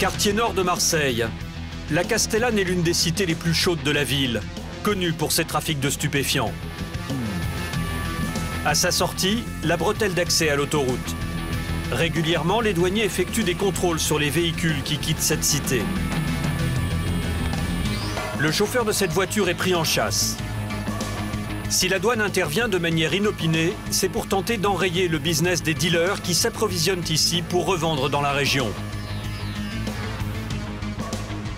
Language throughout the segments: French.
Quartier nord de Marseille, la Castellane est l'une des cités les plus chaudes de la ville, connue pour ses trafics de stupéfiants. À sa sortie, la bretelle d'accès à l'autoroute. Régulièrement, les douaniers effectuent des contrôles sur les véhicules qui quittent cette cité. Le chauffeur de cette voiture est pris en chasse. Si la douane intervient de manière inopinée, c'est pour tenter d'enrayer le business des dealers qui s'approvisionnent ici pour revendre dans la région.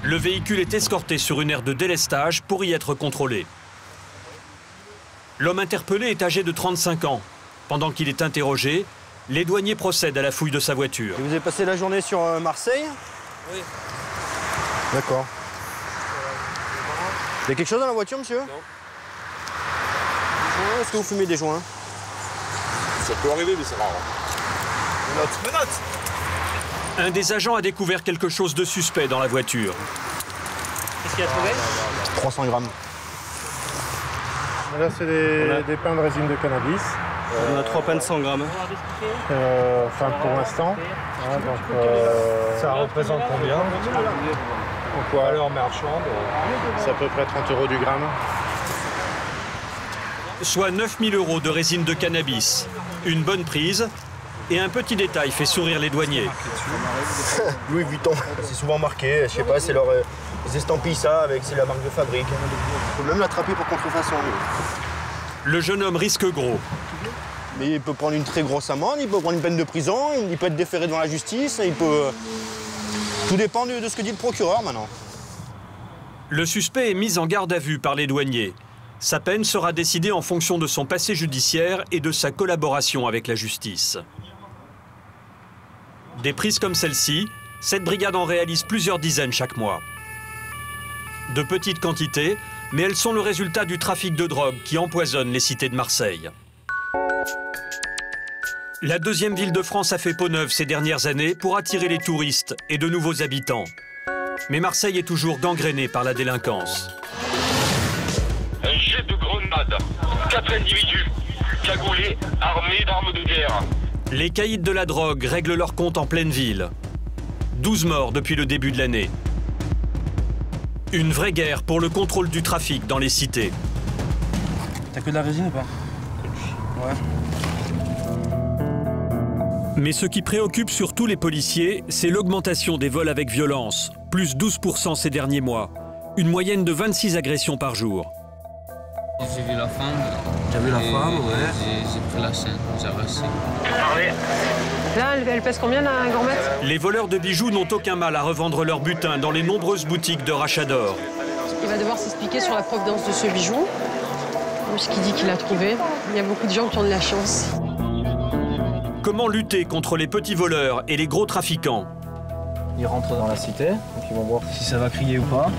Le véhicule est escorté sur une aire de délestage pour y être contrôlé. L'homme interpellé est âgé de 35 ans. Pendant qu'il est interrogé, les douaniers procèdent à la fouille de sa voiture. Et vous avez passé la journée sur Marseille? Oui. D'accord. Il y a quelque chose dans la voiture, monsieur? Non. Est-ce que vous fumez des joints? Ça peut arriver, mais c'est rare. Menottes. Un des agents a découvert quelque chose de suspect dans la voiture. Qu'est-ce qu'il a trouvé? 300 grammes. Là, c'est des pains de résine de cannabis. On a 3 pains de 100 grammes. Enfin, pour l'instant. Hein, donc, ça représente combien? En valeur marchande, c'est à peu près 30 € du gramme. Soit 9 000 € de résine de cannabis, une bonne prise et un petit détail fait sourire les douaniers. Louis Vuitton, c'est souvent marqué, je sais pas, c'est leur... Ils estampillent ça avec, c'est la marque de fabrique. On peut même l'attraper pour contrefaçon. Le jeune homme risque gros. Mais il peut prendre une très grosse amende, il peut prendre une peine de prison, il peut être déféré devant la justice, il peut... Tout dépend de ce que dit le procureur maintenant. Le suspect est mis en garde à vue par les douaniers. Sa peine sera décidée en fonction de son passé judiciaire et de sa collaboration avec la justice. Des prises comme celle-ci, cette brigade en réalise plusieurs dizaines chaque mois. De petites quantités, mais elles sont le résultat du trafic de drogue qui empoisonne les cités de Marseille. La deuxième ville de France a fait peau neuve ces dernières années pour attirer les touristes et de nouveaux habitants. Mais Marseille est toujours gangrénée par la délinquance. Un jet de grenade, 4 individus, cagoulés, armés d'armes de guerre. Les caïds de la drogue règlent leur compte en pleine ville. 12 morts depuis le début de l'année. Une vraie guerre pour le contrôle du trafic dans les cités. T'as que de la résine ou pas? Ouais. Mais ce qui préoccupe surtout les policiers, c'est l'augmentation des vols avec violence, plus 12% ces derniers mois. Une moyenne de 26 agressions par jour. J'ai vu la femme. T'as vu la femme, ouais. J'ai pris la scène, j'ai arrêté. Là, elle pèse combien, la gourmette? Les voleurs de bijoux n'ont aucun mal à revendre leur butin dans les nombreuses boutiques de rachat d'or. Il va devoir s'expliquer sur la provenance de ce bijou, puisqu'il dit qu'il l'a trouvé. Il y a beaucoup de gens qui ont de la chance. Comment lutter contre les petits voleurs et les gros trafiquants? Ils rentrent dans la cité, donc ils vont voir si ça va crier ou pas.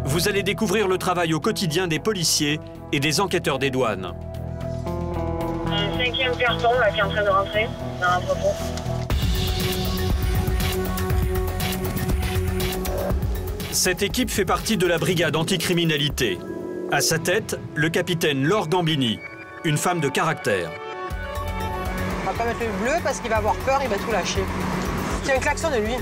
Vous allez découvrir le travail au quotidien des policiers et des enquêteurs des douanes. Un 5e carton là, qui est en train de rentrer dans l'entrepôt. Cette équipe fait partie de la brigade anticriminalité. À sa tête, le capitaine Laure Gambini, une femme de caractère. On va pas mettre le bleu parce qu'il va avoir peur, il va tout lâcher. Tiens, un klaxon de lui.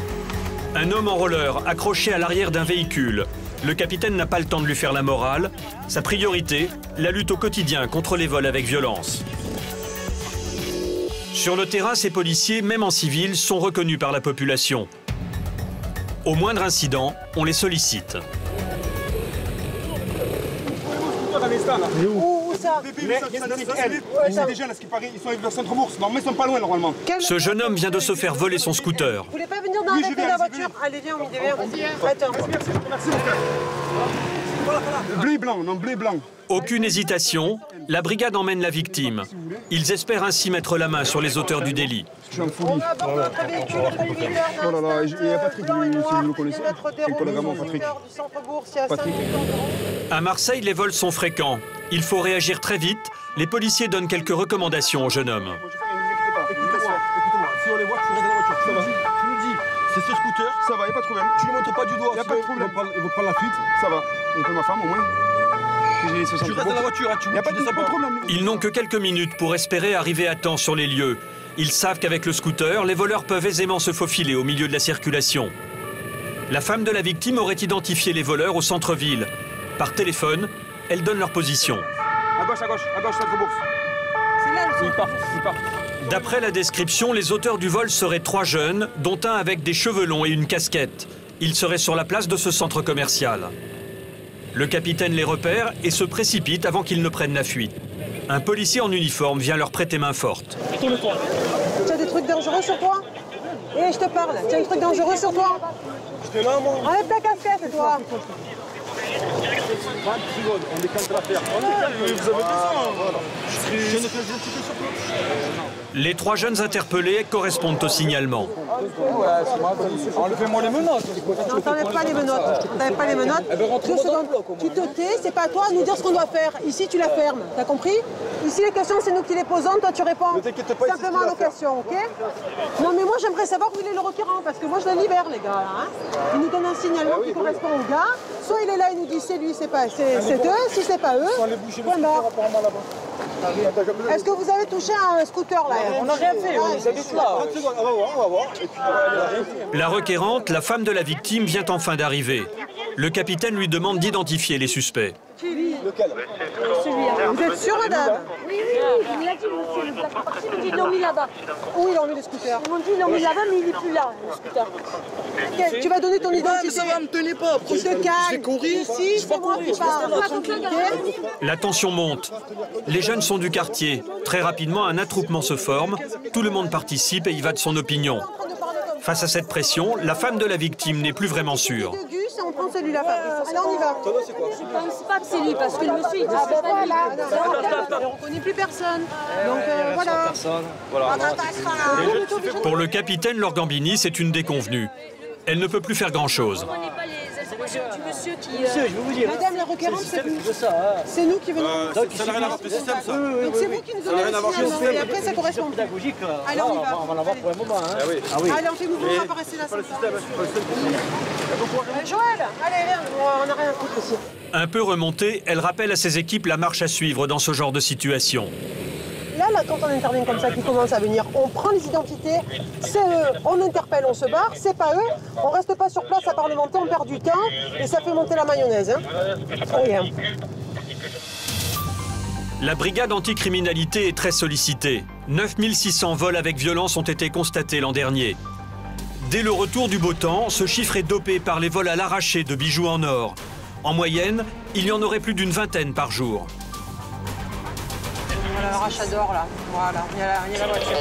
Un homme en roller accroché à l'arrière d'un véhicule. Le capitaine n'a pas le temps de lui faire la morale. Sa priorité, la lutte au quotidien contre les vols avec violence. Sur le terrain, ces policiers, même en civil, sont reconnus par la population. Au moindre incident, on les sollicite. Où ça? Ce jeune homme vient de se faire voler son scooter. Vous voulez pas venir dans la voiture? Allez, viens, on vient. Attends. Bleu et blanc, non, bleu et blanc. Aucune hésitation, la brigade emmène la victime. Ils espèrent ainsi mettre la main sur les auteurs du délit. Je suis en folie. On aborde notre véhicule depuis 8 heures. Oh là là, il y a Patrick, si vous le connaissez. Il connaît vraiment Patrick. Patrick. À Marseille, les vols sont fréquents. Il faut réagir très vite. Les policiers donnent quelques recommandations au jeune homme. Écoutez-moi, si on les voit, tu restes dans la voiture, ça va. Tu nous dis, c'est ce scooter, ça va, il n'y a pas de problème. Tu ne montes pas du doigt, il n'y a pas de problème. Ils vont prendre la fuite, ça va. On peut ma femme au moins. Tu restes dans la voiture, tu n'y a pas de problème. Ils n'ont que quelques minutes pour espérer arriver à temps sur les lieux. Ils savent qu'avec le scooter, les voleurs peuvent aisément se faufiler au milieu de la circulation. La femme de la victime aurait identifié les voleurs au centre-ville. Par téléphone, elle donne leur position. À gauche, centre-bourse. C'est là le Il part. D'après la description, les auteurs du vol seraient 3 jeunes, dont un avec des cheveux longs et une casquette. Ils seraient sur la place de ce centre commercial. Le capitaine les repère et se précipite avant qu'ils ne prennent la fuite. Un policier en uniforme vient leur prêter main forte. Tu as des trucs dangereux sur toi? Eh, je te parle. Tu as des trucs dangereux sur toi? J'étais là, moi. Enlève ta casquette, toi. 20 secondes, on décale l'affaire. Vous avez dit ça, voilà. Je ne fais un petit peu sur toi. Les 3 jeunes interpellés correspondent au signalement. Enlevez-moi les menottes. Non, t'enlèves pas les menottes. T'enlèves pas les menottes. 2 secondes. Tu te tais, c'est pas à toi de nous dire ce qu'on doit faire. Ici, tu la fermes. T'as compris? Ici, les questions, c'est nous qui les posons. Toi, tu réponds simplement à nos questions, ok? Non, mais moi, j'aimerais savoir où il est le requérant, parce que moi, je le libère, les gars. Hein. Il nous donne un signalement qui correspond au gars. Soit il est là, il nous dit c'est lui, c'est eux. Si c'est pas eux, point barre. Est-ce que vous avez touché un scooter là? On n'a rien fait, on habite là. 30 secondes, on va voir. La requérante, la femme de la victime, vient enfin d'arriver. Le capitaine lui demande d'identifier les suspects. Lequel? Celui-là. Vous êtes sûr, madame? Oui, il me l'a dit, monsieur. La partie, il me dit ils l'ont mis là-bas. Où ils ont mis le scooter? Ils m'ont dit ils l'ont mis là-bas, mais il n'est plus là, le scooter. Okay, tu vas donner ton identité. Ça va, me tenez pas. Tu te calmes. Je vais courir. Ici, c'est moi qui parle. La tension monte. Les jeunes sont du quartier. Très rapidement, un attroupement se forme. Tout le monde participe et y va de son opinion. Face à cette pression, la femme de la victime n'est plus vraiment sûre. On prend celui-là, Fabrice. Là, on y va. Je ne pense pas que c'est lui, parce que le monsieur, il dit c'est pas lui. On ne reconnaît plus personne. Donc, voilà. Pour le capitaine Laure Gambini, c'est une déconvenue. Elle ne peut plus faire grand-chose. On ne connaît pas les informations du monsieur qui... Monsieur, je vais vous dire. Madame la requérante, c'est nous. C'est nous qui venons. Ça n'a rien à voir avec le système, ça. Donc c'est vous qui nous donnez le signalement. Et après, ça correspond. Pédagogique, allez, on y va. On va l'avoir pour un moment. Hein. Allez, on fait mouvement, on va pas rester là. Joël, allez, viens, on n'a rien à foutre ici. Un peu remontée, elle rappelle à ses équipes la marche à suivre dans ce genre de situation. Là, quand on intervient comme ça, qui commence à venir, on prend les identités, c'est eux, on interpelle, on se barre, c'est pas eux, on reste pas sur place à parlementer, on perd du temps et ça fait monter la mayonnaise. Hein. Rien. La brigade anticriminalité est très sollicitée. 9600 vols avec violence ont été constatés l'an dernier. Dès le retour du beau temps, ce chiffre est dopé par les vols à l'arraché de bijoux en or. En moyenne, il y en aurait plus d'une vingtaine par jour. Voilà, le rachat d'or, là. Voilà, il y a la voiture.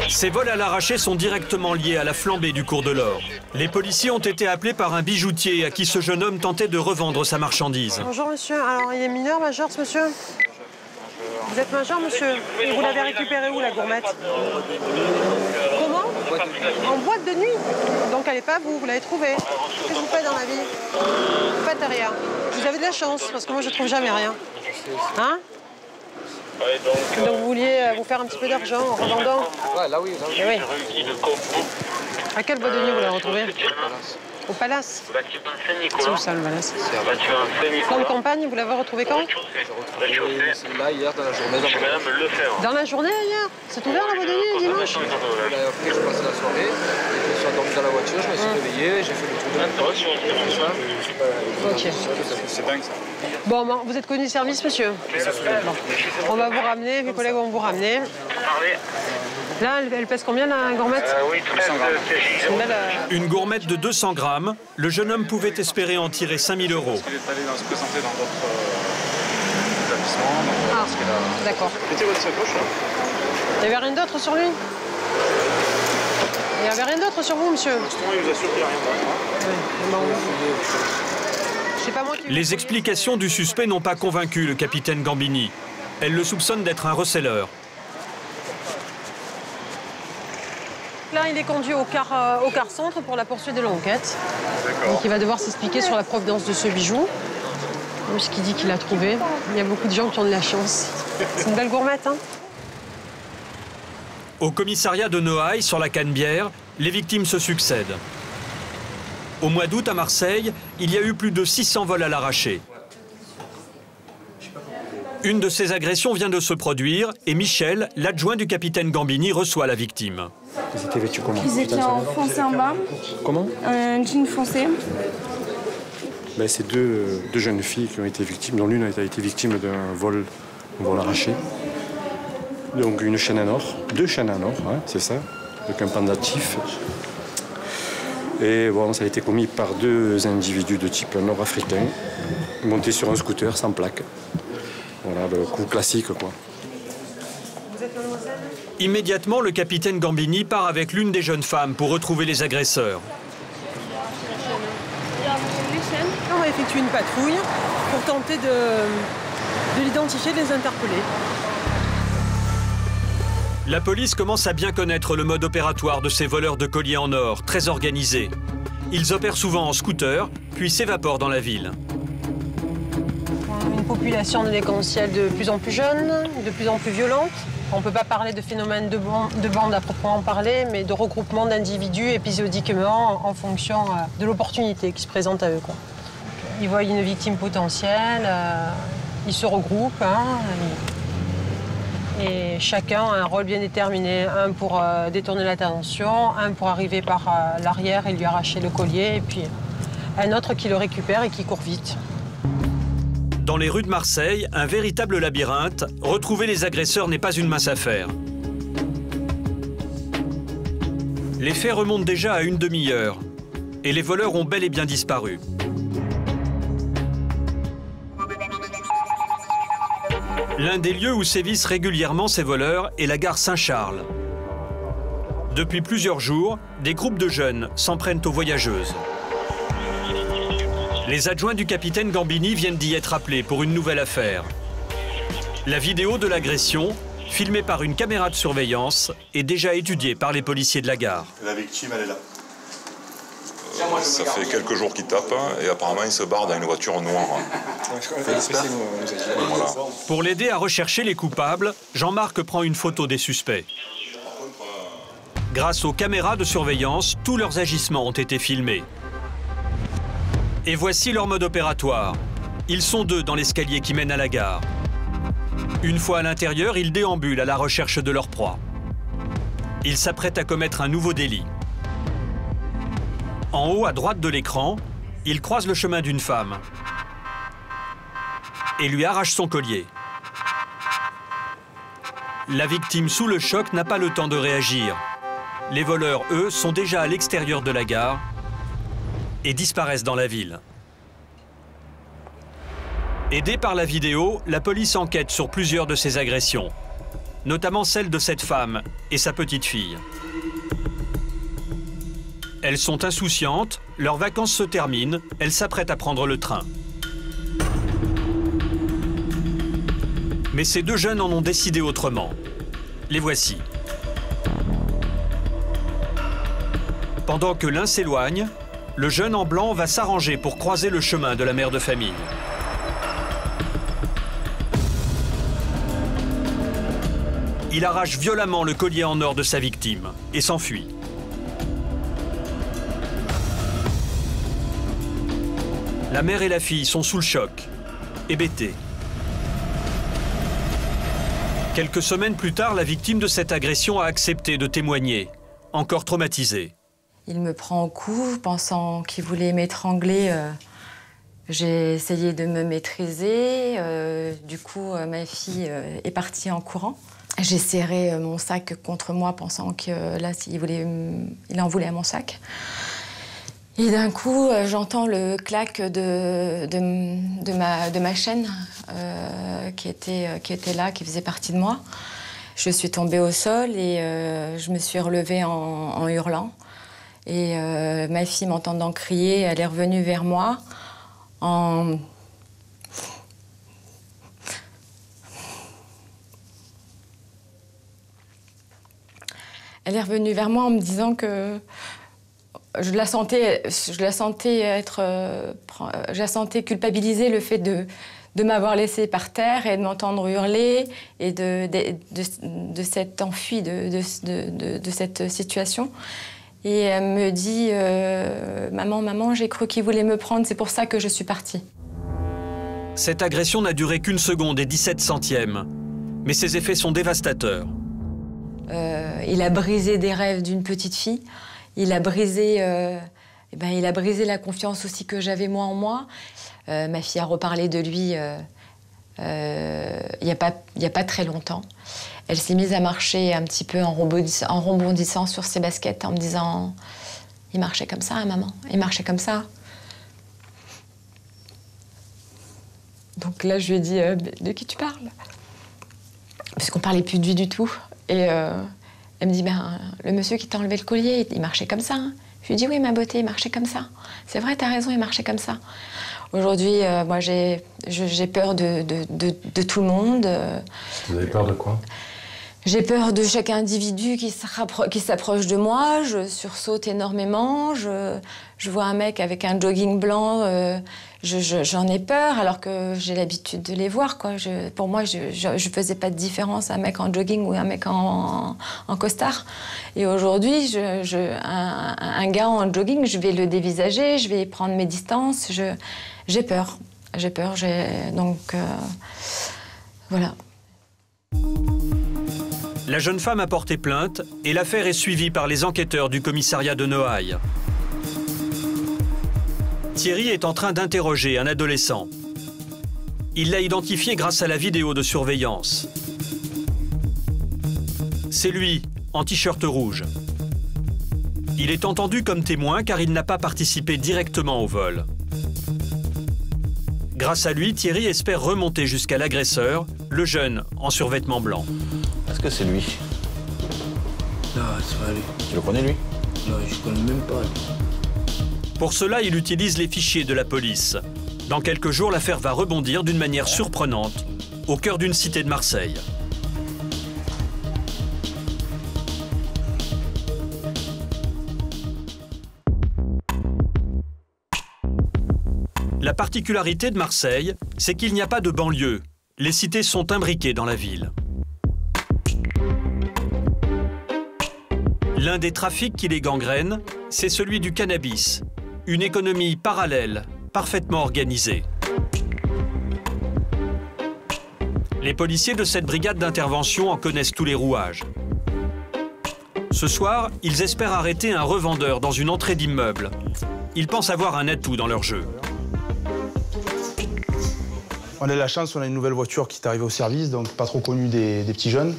Ces vols à l'arraché sont directement liés à la flambée du cours de l'or. Les policiers ont été appelés par un bijoutier à qui ce jeune homme tentait de revendre sa marchandise. Bonjour, monsieur. Alors, il est mineur, majeur, ce monsieur? Vous êtes majeur, monsieur? Et vous l'avez récupéré où, la gourmette? Comment? En boîte de nuit. Donc, elle n'est pas vous l'avez trouvée. Qu'est-ce que vous faites dans la vie? Vous faites rien. Vous avez de la chance, parce que moi, je trouve jamais rien. Hein? Donc vous vouliez vous faire un petit peu d'argent en revendant? Ouais, là oui. Oui. À quelle boîte de nuit vous l'avez retrouvée? Au Palace? C'est où ça, le Palace? Plan de campagne, vous l'avez retrouvé quand? J'ai retrouvé celle-là hier dans la journée. Dans la journée, hier? C'est ouvert la boîte de nuit, dimanche? Après, je passais la soirée, je me suis endormi dans la voiture, je me suis réveillé, j'ai fait le tour de la poche. Ok. C'est dingue, ça. Bon, vous êtes connu du service, monsieur? Bon. On va vous ramener, mes collègues vont vous ramener. Là, elle pèse combien, la gourmette? Oui, 200 grammes. Une gourmette de 200 grammes, le jeune homme pouvait espérer en tirer 5000 €. Il est allé se présenter dans d'autres établissements. Ah, d'accord. Mettez votre sacoche, là. Il n'y avait rien d'autre sur lui? Il n'y avait rien d'autre sur vous, monsieur? Justement, il nous assure qu'il n'y a rien d'autre. Les explications du suspect n'ont pas convaincu le capitaine Gambini. Elle le soupçonne d'être un receleur. Là, il est conduit au car centre pour la poursuite de l'enquête. Donc, il va devoir s'expliquer sur la provenance de ce bijou. Puisqu'il dit qu'il l'a trouvé. Il y a beaucoup de gens qui ont de la chance. C'est une belle gourmette, hein? Au commissariat de Noailles, sur la Canebière, les victimes se succèdent. Au mois d'août, à Marseille, il y a eu plus de 600 vols à l'arraché. Une de ces agressions vient de se produire et Michel, l'adjoint du capitaine Gambini, reçoit la victime. Ils étaient vêtus comment? Ils étaient en foncé en bas. Comment? Un jean foncé. Ben, c'est deux jeunes filles qui ont été victimes, dont l'une a été victime d'un vol arraché. Donc une chaîne en or, 2 chaînes en or, hein, c'est ça, avec un pendatif. Et bon, ça a été commis par 2 individus de type nord-africain, montés sur un scooter sans plaque. Voilà, le coup classique, quoi. Vous êtes mademoiselle? Immédiatement, le capitaine Gambini part avec l'une des jeunes femmes pour retrouver les agresseurs. On va effectuer une patrouille pour tenter de l'identifier, de les interpeller. La police commence à bien connaître le mode opératoire de ces voleurs de colliers en or, très organisés. Ils opèrent souvent en scooter, puis s'évaporent dans la ville. Une population délinquentielle de plus en plus jeune, de plus en plus violente. On ne peut pas parler de phénomène de bande à proprement parler, mais de regroupement d'individus épisodiquement en fonction de l'opportunité qui se présente à eux, quoi. Ils voient une victime potentielle, ils se regroupent, hein, et chacun a un rôle bien déterminé. Un pour détourner l'attention, un pour arriver par l'arrière et lui arracher le collier, et puis un autre qui le récupère et qui court vite. Dans les rues de Marseille, un véritable labyrinthe, retrouver les agresseurs n'est pas une mince affaire. Les faits remontent déjà à une demi-heure et les voleurs ont bel et bien disparu. L'un des lieux où sévissent régulièrement ces voleurs est la gare Saint-Charles. Depuis plusieurs jours, des groupes de jeunes s'en prennent aux voyageuses. Les adjoints du capitaine Gambini viennent d'y être appelés pour une nouvelle affaire. La vidéo de l'agression, filmée par une caméra de surveillance, est déjà étudiée par les policiers de la gare. La victime, elle est là. Ça fait quelques jours qu'il tape et apparemment il se barre dans une voiture noire. Voilà. Pour l'aider à rechercher les coupables, Jean-Marc prend une photo des suspects. Grâce aux caméras de surveillance, tous leurs agissements ont été filmés. Et voici leur mode opératoire. Ils sont 2 dans l'escalier qui mène à la gare. Une fois à l'intérieur, ils déambulent à la recherche de leur proie. Ils s'apprêtent à commettre un nouveau délit. En haut, à droite de l'écran, ils croisent le chemin d'une femme et lui arrachent son collier. La victime, sous le choc, n'a pas le temps de réagir. Les voleurs, eux, sont déjà à l'extérieur de la gare et disparaissent dans la ville. Aidée par la vidéo, la police enquête sur plusieurs de ces agressions, notamment celle de cette femme et sa petite fille. Elles sont insouciantes, leurs vacances se terminent, elles s'apprêtent à prendre le train. Mais ces 2 jeunes en ont décidé autrement. Les voici. Pendant que l'un s'éloigne, le jeune en blanc va s'arranger pour croiser le chemin de la mère de famille. Il arrache violemment le collier en or de sa victime et s'enfuit. La mère et la fille sont sous le choc, hébétées. Quelques semaines plus tard, la victime de cette agression a accepté de témoigner, encore traumatisée. Il me prend au cou, pensant qu'il voulait m'étrangler. J'ai essayé de me maîtriser. Du coup, ma fille est partie en courant. J'ai serré mon sac contre moi, pensant que là, il en voulait à mon sac. Et d'un coup, j'entends le clac de ma chaîne qui était là, qui faisait partie de moi. Je suis tombée au sol et je me suis relevée en hurlant. Et ma fille, m'entendant crier, elle est revenue vers moi Elle est revenue vers moi en me disant que je la sentais culpabiliser le fait de m'avoir laissée par terre et de m'entendre hurler et de s'être enfuie de cette situation. Et elle me dit « Maman, j'ai cru qu'il voulait me prendre, c'est pour ça que je suis partie ». Cette agression n'a duré qu'une seconde et 17 centièmes. Mais ses effets sont dévastateurs. Il a brisé des rêves d'une petite fille. Il a brisé la confiance aussi que j'avais moi en moi. Ma fille a reparlé de lui il y a pas très longtemps. Elle s'est mise à marcher un petit peu en rebondissant sur ses baskets en me disant « Il marchait comme ça, hein, maman, il marchait comme ça. » Donc là, je lui ai dit « De qui tu parles ?» Parce qu'on parlait plus de lui du tout. Et elle me dit ben, « Le monsieur qui t'a enlevé le collier, il marchait comme ça. Hein. » Je lui ai dit « Oui, ma beauté, il marchait comme ça. C'est vrai, t'as raison, il marchait comme ça. » Aujourd'hui, moi, j'ai peur de tout le monde. Vous avez peur de quoi? J'ai peur de chaque individu qui s'approche de moi. Je sursaute énormément. Je vois un mec avec un jogging blanc. J'en ai peur, alors que j'ai l'habitude de les voir, quoi. Pour moi, je faisais pas de différence, un mec en jogging ou un mec en costard. Et aujourd'hui, un gars en jogging, je vais le dévisager, je vais prendre mes distances. J'ai peur. Donc, voilà. La jeune femme a porté plainte et l'affaire est suivie par les enquêteurs du commissariat de Noailles. Thierry est en train d'interroger un adolescent. Il l'a identifié grâce à la vidéo de surveillance. C'est lui, en t-shirt rouge. Il est entendu comme témoin car il n'a pas participé directement au vol. Grâce à lui, Thierry espère remonter jusqu'à l'agresseur, le jeune en survêtement blanc. Est-ce que c'est lui? Non, c'est pas lui. Tu le connais, lui? Non, je connais même pas. Pour cela, il utilise les fichiers de la police. Dans quelques jours, l'affaire va rebondir d'une manière surprenante, au cœur d'une cité de Marseille. La particularité de Marseille, c'est qu'il n'y a pas de banlieue. Les cités sont imbriquées dans la ville. L'un des trafics qui les gangrène, c'est celui du cannabis. Une économie parallèle, parfaitement organisée. Les policiers de cette brigade d'intervention en connaissent tous les rouages. Ce soir, ils espèrent arrêter un revendeur dans une entrée d'immeuble. Ils pensent avoir un atout dans leur jeu. On a de la chance, on a une nouvelle voiture qui est arrivée au service, donc pas trop connue des petits jeunes.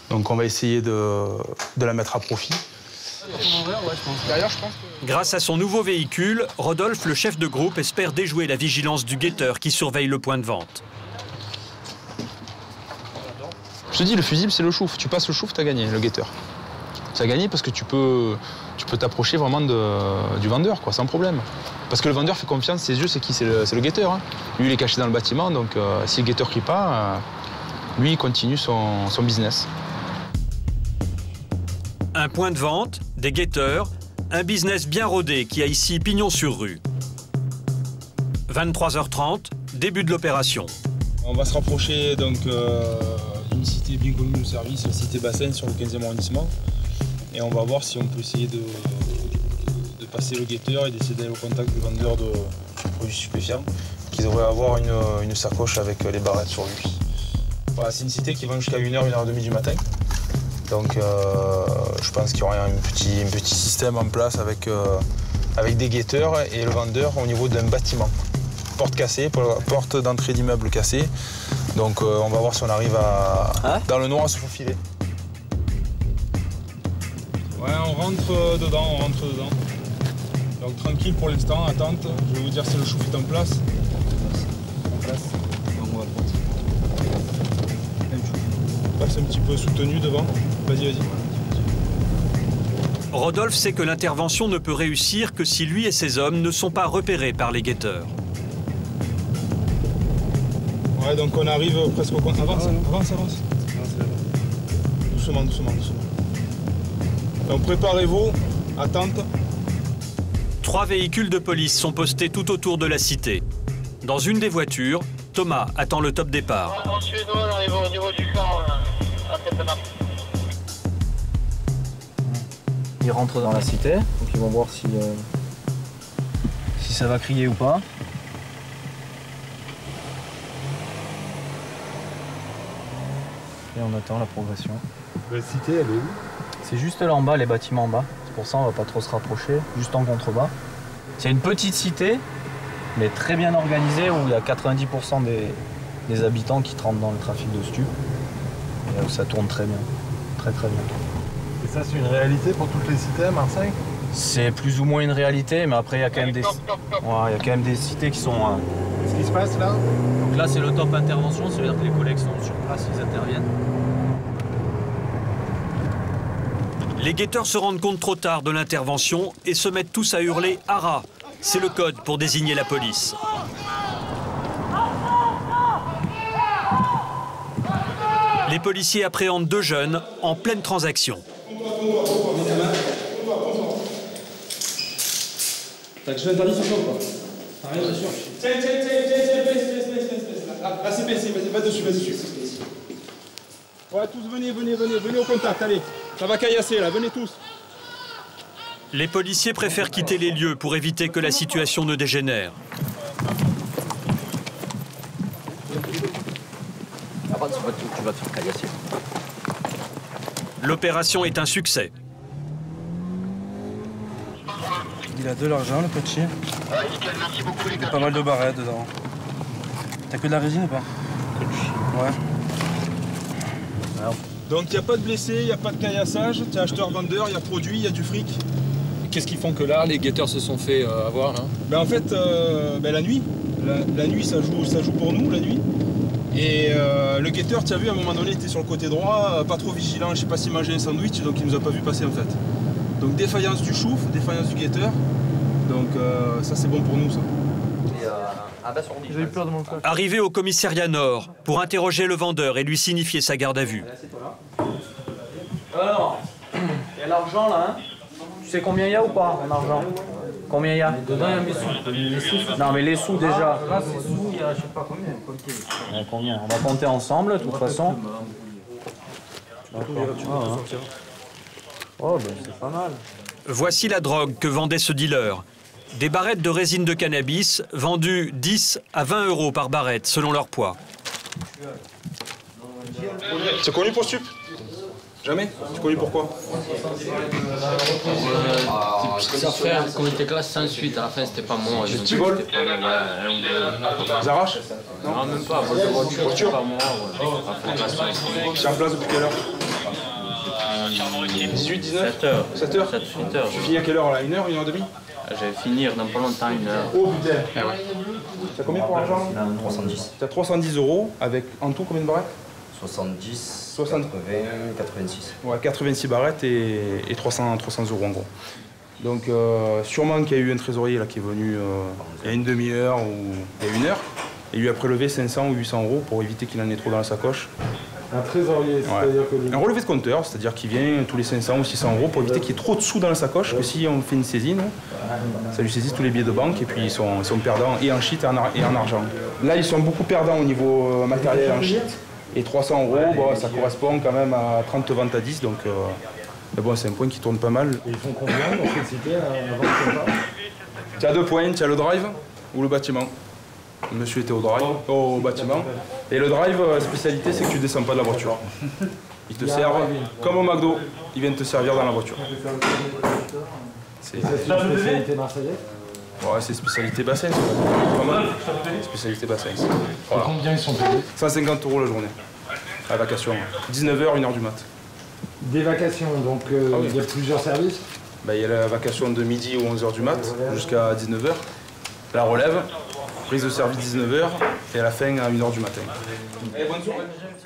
Donc on va essayer de la mettre à profit. Grâce à son nouveau véhicule, Rodolphe, le chef de groupe, espère déjouer la vigilance du guetteur qui surveille le point de vente. Je te dis, le fusible, c'est le chouf. Tu passes le chouf, t'as gagné, le guetteur. T'as gagné parce que tu peux t'approcher vraiment du vendeur, quoi, sans problème. Parce que le vendeur fait confiance, ses yeux, c'est qui? C'est le guetteur. Hein. Lui, il est caché dans le bâtiment, donc si le guetteur crie pas, lui, il continue son business. Un point de vente, des guetteurs, un business bien rodé qui a ici pignon sur rue. 23h30, début de l'opération. On va se rapprocher donc d'une cité bien connue de service, la cité Bassène sur le 15e arrondissement. Et on va voir si on peut essayer de passer le guetteur et d'essayer d'aller au contact du vendeur de produits stupéfiants, qui devrait avoir une sacoche avec les barrettes sur lui. Voilà, c'est une cité qui va jusqu'à 1h, 1h30 du matin. Donc je pense qu'il y aura un petit système en place avec des guetteurs et le vendeur au niveau d'un bâtiment. Porte cassée, porte d'entrée d'immeuble cassée. Donc on va voir si on arrive dans le noir à se faufiler. Ouais, on rentre dedans. Donc tranquille pour l'instant, attente. Je vais vous dire si le chouf est en place. On va passe un petit peu soutenu devant. Vas-y. Rodolphe sait que l'intervention ne peut réussir que si lui et ses hommes ne sont pas repérés par les guetteurs. Ouais, donc on arrive presque au compte. Avance. Doucement. Donc préparez-vous, attente. 3 véhicules de police sont postés tout autour de la cité. Dans une des voitures, Thomas attend le top départ. On arrive au niveau du phare, Ils rentrent dans la cité, donc ils vont voir si ça va crier ou pas. Et on attend la progression. La cité, elle est où? C'est juste là en bas, les bâtiments en bas. C'est pour ça on va pas trop se rapprocher, juste en contrebas. C'est une petite cité, mais très bien organisée, où il y a 90% des habitants qui rentrent dans le trafic de stupes. Et ça tourne très bien, très très bien. Et ça, c'est une réalité pour toutes les cités à Marseille? C'est plus ou moins une réalité, mais après il y a quand même des cités qui sont... Ce qui se passe là? Donc là c'est le top intervention, c'est-à-dire que les collègues sont sur place, ils interviennent. Les guetteurs se rendent compte trop tard de l'intervention et se mettent tous à hurler « Hara ». C'est le code pour désigner la police. Les policiers appréhendent 2 jeunes en pleine transaction. T'as quelque chose d'interdit sur toi ou pas? T'as rien dessus? Tiens, là c'est PC, vas-y, va dessus. Ouais, tous venez au contact, allez. Ça va caillasser là, venez tous. Les policiers préfèrent quitter les lieux pour éviter que la situation ne dégénère. Tu vas te faire caillasser. L'opération est un succès. Il a de l'argent, le petit. Il y a pas mal de barrettes dedans. T'as que de la résine ou pas? Ouais. Donc il n'y a pas de blessés, il n'y a pas de caillassage, tu es acheteur-vendeur, il y a produit, il y a du fric. Qu'est-ce qui font que là, les guetteurs se sont fait avoir là? En fait, la nuit. La nuit, ça joue pour nous, la nuit. Et le guetteur, tu as vu, à un moment donné, il était sur le côté droit, pas trop vigilant, je sais pas s'il mangeait un sandwich, donc il nous a pas vu passer en fait. Donc défaillance du chouf, défaillance du guetteur. Donc ça c'est bon pour nous ça. J'ai eu peur de mon coq. Arrivé au commissariat Nord pour interroger le vendeur et lui signifier sa garde à vue. Alors, il y a l'argent là, hein? Tu sais combien il y a ou pas en argent? Combien il y a? Dedans, il y a mes sous. Non, mais les sous déjà. Là, c'est sous, il y a je sais pas combien. Combien? On va compter ensemble, de toute façon. Oh, ben c'est pas mal. Voici la drogue que vendait ce dealer. Des barrettes de résine de cannabis vendues 10 à 20 € par barrette selon leur poids. C'est connu pour stup? Jamais? C'est connu pourquoi? Ça fait un comité classe sans suite, à la fin c'était pas moi. Tu voles? Ils arrachent? Non, même pas, vol de voiture, pas moi. C'est en place depuis quelle heure? 18, 19? 7 heures. 7 heures? 7 heures. Tu finis à quelle heure là? 1 heure, 1h30? Je vais finir dans pas longtemps, 1 heure. Oh putain! Eh ouais. T'as combien pour l'argent? 310. T'as 310 € avec en tout combien de barrettes? 70, 60. 80, 86. Ouais, 86 barrettes et 300 € en gros. Donc sûrement qu'il y a eu un trésorier là, qui est venu il y a une demi-heure ou il y a 1 heure. Et lui a prélevé 500 ou 800 € pour éviter qu'il en ait trop dans la sacoche. Un trésorier, c'est-à-dire que... Un relevé de compteur, c'est-à-dire qu'il vient tous les 500 ou 600 € pour éviter qu'il y ait trop de sous dans la sacoche, que si on fait une saisie, ça lui saisit tous les billets de banque et puis ils sont perdants et en shit et en argent. Là, ils sont beaucoup perdants au niveau matériel en shit. Et 300 €, bon, ça correspond quand même à 30 ventes à 10, donc mais bon, c'est un point qui tourne pas mal. Et ils font combien dans cette cité avant de faire ça? Tu as 2 points, tu as le drive ou le bâtiment. Le monsieur était au drive, au bâtiment. Et le drive, la spécialité, c'est que tu descends pas de la voiture. Ils te servent comme au McDo, ils viennent te servir dans la voiture. C'est une spécialité marseillaise? Ouais, c'est spécialité bassin, pas mal. Spécialité bassin. Voilà. Combien ils sont payés? 150 € la journée, à la vacation. 19h, 1h du mat. Des vacations, donc il y a plusieurs services? Il y a la vacation de midi ou 11h du mat jusqu'à 19h. La relève, prise de service 19h et à la fin à 1h du matin.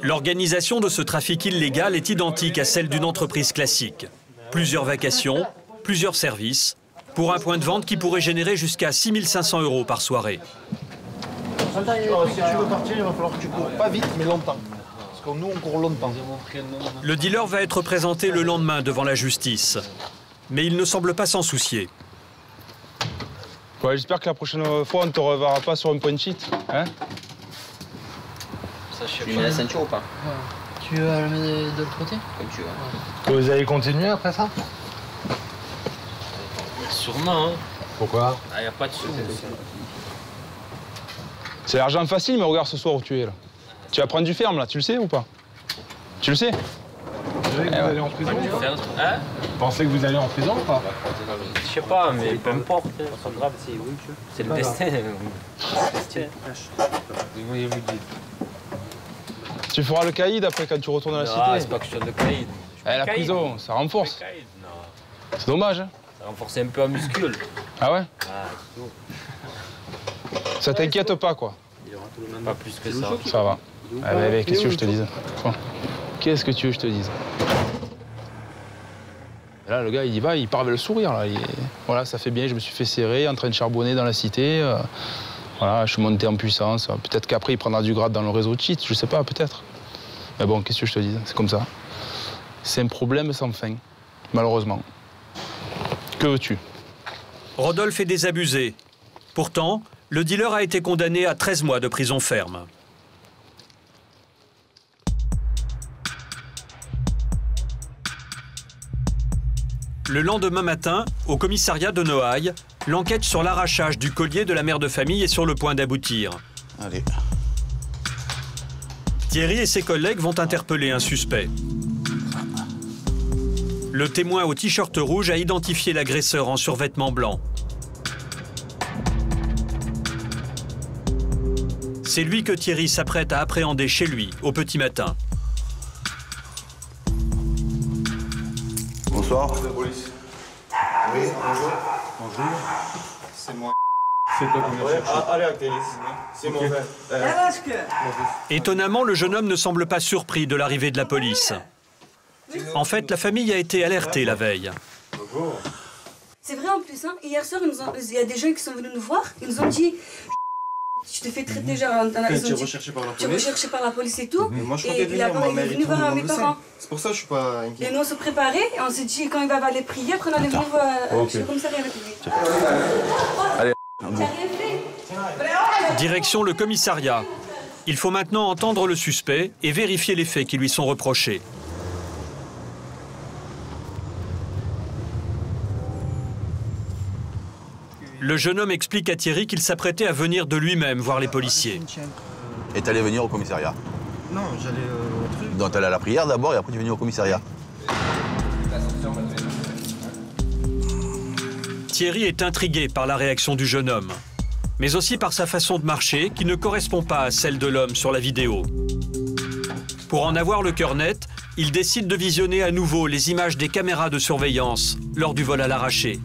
L'organisation de ce trafic illégal est identique à celle d'une entreprise classique. Plusieurs vacations, plusieurs services, pour un point de vente qui pourrait générer jusqu'à 6 500 € par soirée. Si tu veux partir, il va falloir que tu cours pas vite, mais longtemps. Parce que nous, on court longtemps. Le dealer va être présenté le lendemain devant la justice. Mais il ne semble pas s'en soucier. Ouais, j'espère que la prochaine fois, on ne te reverra pas sur un point de cheat. Hein? Tu mets la ceinture ou pas? Tu veux la mettre de l'autre côté? Comme tu veux. Que vous allez continuer après ça? Sûrement, hein. Pourquoi? Il n'y a pas de sous. C'est l'argent facile, mais regarde ce soir où tu es là. Tu vas prendre du ferme là, tu le sais ou pas? Tu le sais? Vous allez en prison? Hein? Vous pensez que vous allez en prison ou pas? Je sais pas, mais peu importe. C'est pas grave, c'est le destin. Tu feras le caïd après quand tu retournes à la cité. Ah, c'est pas que je sois de caïd. La prison, ça renforce. C'est dommage, hein? Ça renforce un peu un muscle. Ah ouais? Ah, c'est tout. Ça t'inquiète pas, quoi? Pas plus que ça. Ça va. Allez, qu'est-ce que tu veux que je te dise? Qu'est-ce que tu veux que je te dise? Et là, le gars, il y va, il part avec le sourire, là. Voilà, ça fait bien, je me suis fait serrer, en train de charbonner dans la cité. Voilà, je suis monté en puissance. Peut-être qu'après, il prendra du grade dans le réseau de cheat, je sais pas, peut-être. Mais bon, qu'est-ce que je te dis? C'est comme ça. C'est un problème sans fin, malheureusement. Que veux-tu? Rodolphe est désabusé. Pourtant, le dealer a été condamné à 13 mois de prison ferme. Le lendemain matin, au commissariat de Noailles, l'enquête sur l'arrachage du collier de la mère de famille est sur le point d'aboutir. Allez. Thierry et ses collègues vont interpeller un suspect. Le témoin au t-shirt rouge a identifié l'agresseur en survêtement blanc. C'est lui que Thierry s'apprête à appréhender chez lui, au petit matin. Bonsoir. Police. Oui, bonjour. Bonjour. C'est moi. C'est toi qu'on cherche. Allez, Actélis. C'est mon frère. Étonnamment, le jeune homme ne semble pas surpris de l'arrivée de la police. En fait, la famille a été alertée la veille. C'est vrai en plus, hein. Hier soir, il y a des gens qui sont venus nous voir, ils nous ont dit tu te fais traiter genre... Tu es recherché par la police. Tu es recherché par la police et tout. Mais moi, je et comptais il venir, ma mère est venu et tout, voir le mes monde le parents. sait. C'est pour ça que je suis pas inquiet. Et nous, on se préparait et on s'est dit quand il va aller prier, après on allait venir chez le commissariat avec lui. Allez. Direction le commissariat. Il faut maintenant entendre le suspect et vérifier les faits qui lui sont reprochés. Le jeune homme explique à Thierry qu'il s'apprêtait à venir de lui-même voir les policiers. Et t'allais venir au commissariat? Non, j'allais au truc. Donc t'allais à la prière d'abord et après tu es venu au commissariat? Thierry est intrigué par la réaction du jeune homme, mais aussi par sa façon de marcher qui ne correspond pas à celle de l'homme sur la vidéo. Pour en avoir le cœur net, il décide de visionner à nouveau les images des caméras de surveillance lors du vol à l'arraché.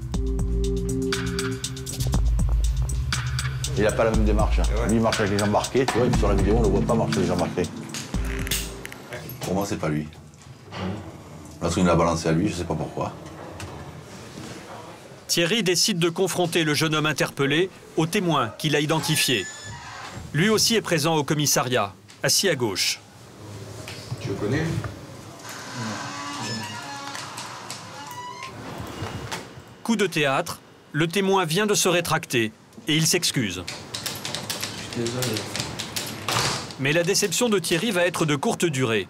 Il n'a pas la même démarche. Lui, il marche avec les jambes marquées, tu vois, et puis sur la vidéo, on ne le voit pas marcher avec les jambes marquées. Pour moi, c'est pas lui. Parce qu'il l'a balancé à lui, je sais pas pourquoi. Thierry décide de confronter le jeune homme interpellé au témoin qu'il a identifié. Lui aussi est présent au commissariat, assis à gauche. Tu le connais? Coup de théâtre, le témoin vient de se rétracter et il s'excuse. Mais la déception de Thierry va être de courte durée.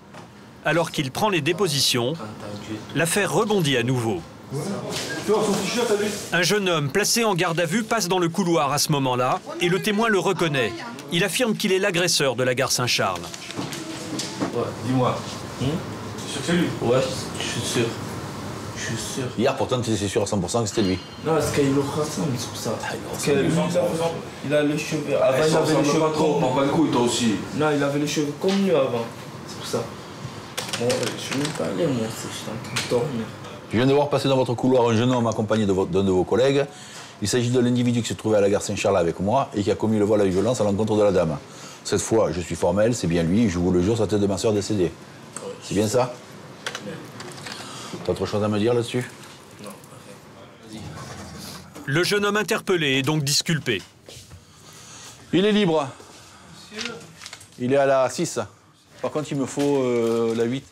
Alors qu'il prend les dépositions, l'affaire rebondit à nouveau. Un jeune homme placé en garde à vue passe dans le couloir à ce moment-là et le témoin le reconnaît. Il affirme qu'il est l'agresseur de la gare Saint-Charles. Ouais, dis-moi. Tu es sûr que c'est lui? Ouais, je suis sûr. Je suis sûr. Hier, pourtant, tu étais sûr à 100% que c'était lui. Non, parce qu'il le ressemble, c'est pour ça. Parce que lui, il a les cheveux. Avant, il avait les cheveux comme nous. Pas le coup, toi aussi. Non, il avait les cheveux comme nous avant. C'est pour ça. Bon, je suis même pas allé, moi, j'étais en train de dormir. Je viens de voir passer dans votre couloir un jeune homme accompagné d'un de vos collègues. Il s'agit de l'individu qui se trouvait à la gare Saint-Charles avec moi et qui a commis le vol avec violence à l'encontre de la dame. Cette fois, je suis formel, c'est bien lui, je vous le jure, ça tête de ma soeur décédée. C'est bien ça? T'as autre chose à me dire là-dessus? Non, vas-y. Le jeune homme interpellé est donc disculpé. Il est libre. Il est à la 6. Par contre, il me faut la 8.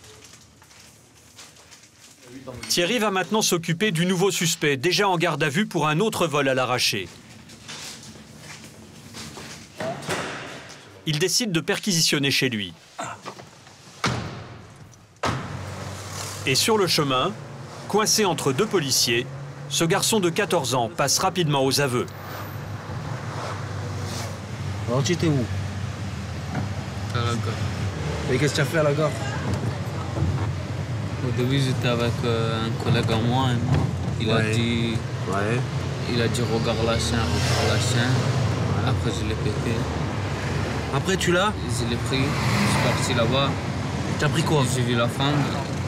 Thierry va maintenant s'occuper du nouveau suspect, déjà en garde à vue pour un autre vol à l'arraché. Il décide de perquisitionner chez lui. Et sur le chemin, coincé entre deux policiers, ce garçon de 14 ans passe rapidement aux aveux. Alors tu étais où? À la gare. Et qu'est-ce que tu as fait à la gare? Au début, j'étais avec un collègue à moi. Il a dit regarde la chaîne, regarde la chaîne. Après, je l'ai pété. Après, tu l'as? Je l'ai pris, je suis parti là-bas. T'as pris quoi? J'ai vu la femme.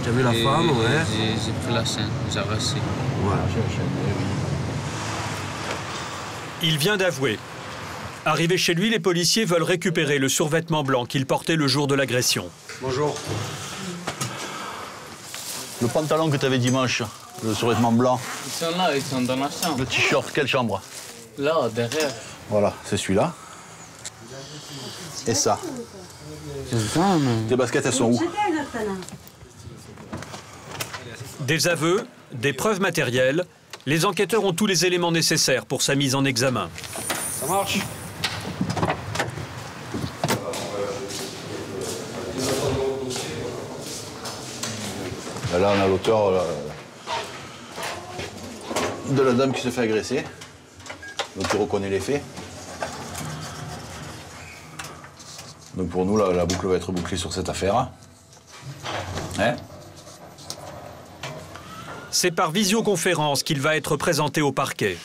T'as vu la femme, ouais. J'ai pris la chaîne, j'ai arraché. Il vient d'avouer. Arrivé chez lui, les policiers veulent récupérer le survêtement blanc qu'il portait le jour de l'agression. Bonjour. Le pantalon que tu avais dimanche, le survêtement blanc. Ils sont là, ils sont dans la chambre. Le t-shirt, quelle chambre? Là, derrière. Voilà, c'est celui-là. Et ça. Tes baskets, elles sont où? Des aveux, des preuves matérielles, les enquêteurs ont tous les éléments nécessaires pour sa mise en examen. Ça marche. Là, on a l'auteur de la dame qui se fait agresser. Donc, il reconnaît les faits. Donc, pour nous, la boucle va être bouclée sur cette affaire. Hein? C'est par visioconférence qu'il va être présenté au parquet.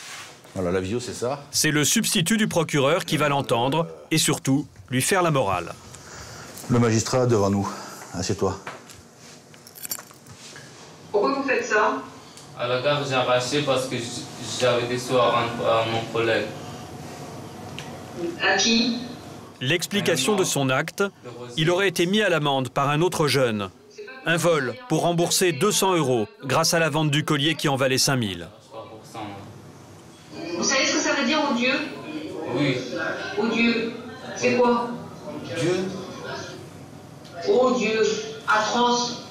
Voilà, la visio, c'est ça. C'est le substitut du procureur qui va l'entendre et surtout lui faire la morale. Le magistrat devant nous. Assieds-toi. Pourquoi vous faites ça? À la gare, j'ai arraché parce que j'avais des soirs à mon collègue. À qui? L'explication de son acte, il aurait été mis à l'amende par un autre jeune. Un vol pour rembourser 200 € grâce à la vente du collier qui en valait 5000. Vous savez ce que ça veut dire, odieux? Oui. Odieux, c'est quoi? Dieu. Odieux, atroce.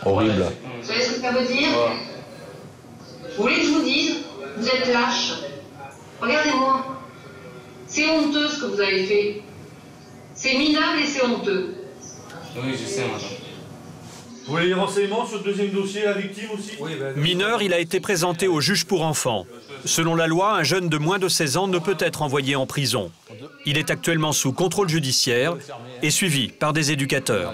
Horrible. Vous savez ce que ça veut dire? Vous voulez que je vous dise? Vous êtes lâche. Regardez-moi. C'est honteux ce que vous avez fait. C'est minable et c'est honteux. Oui, je sais, madame. Vous voulez des renseignements sur le deuxième dossier, la victime aussi? Oui, Mineur, il a été présenté au juge pour enfants. Selon la loi, un jeune de moins de 16 ans ne peut être envoyé en prison. Il est actuellement sous contrôle judiciaire et suivi par des éducateurs.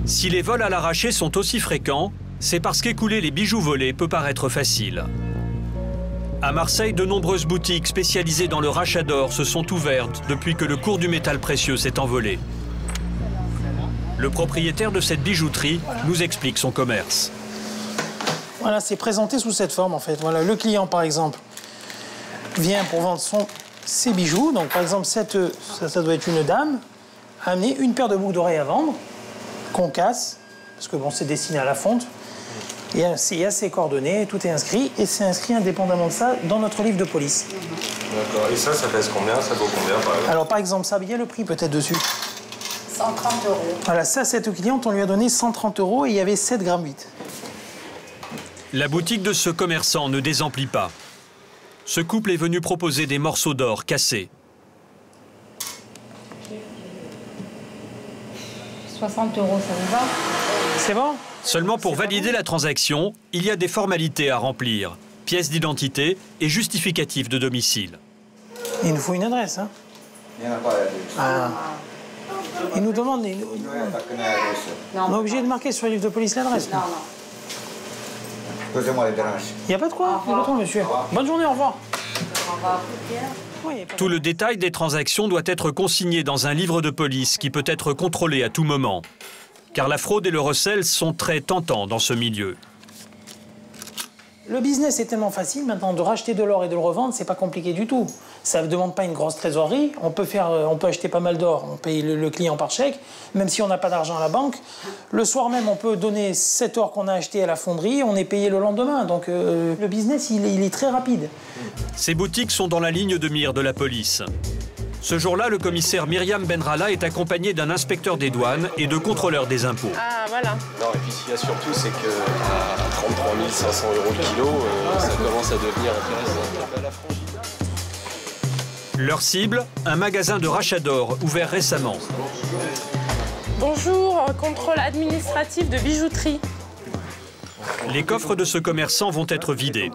Si les vols à l'arraché sont aussi fréquents, c'est parce qu'écouler les bijoux volés peut paraître facile. À Marseille, de nombreuses boutiques spécialisées dans le rachat d'or se sont ouvertes depuis que le cours du métal précieux s'est envolé. Le propriétaire de cette bijouterie nous explique son commerce. Voilà, c'est présenté sous cette forme en fait. Voilà, le client par exemple vient pour vendre ses bijoux. Donc par exemple, ça doit être une dame, a amené une paire de boucles d'oreilles à vendre, qu'on casse, parce que bon, c'est destiné à la fonte. Et il y a ses coordonnées, tout est inscrit, et c'est inscrit indépendamment de ça dans notre livre de police. D'accord, et ça pèse combien? Ça vaut combien par exemple? Alors par exemple, ça, il y a le prix peut-être dessus. 130 €. Voilà, ça, cette cliente, on lui a donné 130 € et il y avait 7,8 g. La boutique de ce commerçant ne désemplit pas. Ce couple est venu proposer des morceaux d'or cassés. 60 €, ça vous va? C'est bon? Seulement pour valider la transaction, il y a des formalités à remplir. Pièce d'identité et justificatif de domicile. Il nous faut une adresse, hein? Il n'y en a pas d'adresse. Il nous demande... On est obligé de marquer sur le livre de police l'adresse. Non, non. Posez-moi les dérange. Il n'y a pas de quoi, il y a pas de quoi, monsieur. Bonne journée, au revoir. Tout le détail des transactions doit être consigné dans un livre de police qui peut être contrôlé à tout moment. Car la fraude et le recel sont très tentants dans ce milieu. Le business est tellement facile maintenant de racheter de l'or et de le revendre, c'est pas compliqué du tout. Ça ne demande pas une grosse trésorerie. On peut acheter pas mal d'or, on paye le client par chèque, même si on n'a pas d'argent à la banque. Le soir même, on peut donner cet or qu'on a acheté à la fonderie, on est payé le lendemain. Donc le business, il est très rapide. Ces boutiques sont dans la ligne de mire de la police. Ce jour-là, le commissaire Myriam Benralla est accompagné d'un inspecteur des douanes et de contrôleurs des impôts. Ah, voilà. Non, et puis ce qu'il y a surtout, c'est qu'à 33 500 € le kilo, ça commence à devenir intéressant. Leur cible, un magasin de rachat d'or ouvert récemment. Bonjour, contrôle administratif de bijouterie. Les coffres de ce commerçant vont être vidés.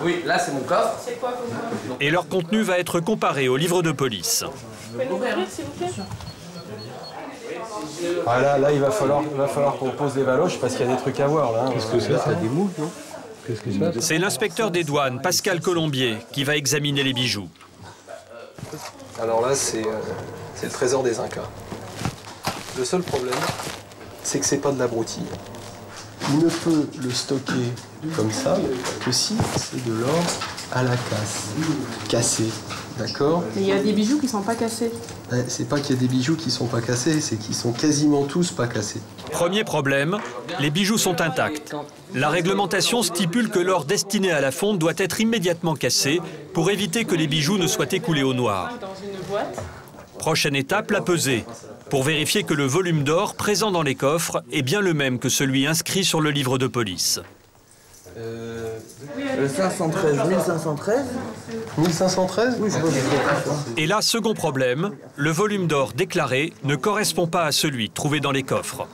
Oui, là c'est mon coffre. Et leur contenu va être comparé au livre de police. Vous pouvez l'ouvrir, s'il vous plaît? Ah là, il va falloir qu'on pose les valoches parce qu'il y a des trucs à voir là. Qu'est-ce que c'est? Ça des moules, non? Qu'est-ce que c'est? C'est l'inspecteur des douanes, Pascal Colombier, qui va examiner les bijoux. Alors là, c'est le trésor des Incas. Le seul problème, c'est que c'est pas de l'abruti. Il ne peut le stocker comme ça que si c'est de l'or à la casse, cassé, d'accord? Mais il y a des bijoux qui sont pas cassés. C'est pas qu'il y a des bijoux qui sont pas cassés, c'est qu'ils sont quasiment tous pas cassés. Premier problème, les bijoux sont intacts. La réglementation stipule que l'or destiné à la fonte doit être immédiatement cassé pour éviter que les bijoux ne soient écoulés au noir. Prochaine étape, la pesée, pour vérifier que le volume d'or présent dans les coffres est bien le même que celui inscrit sur le livre de police. 513, 1513. 1513 ? Oui, je vois. Et là, second problème, le volume d'or déclaré ne correspond pas à celui trouvé dans les coffres.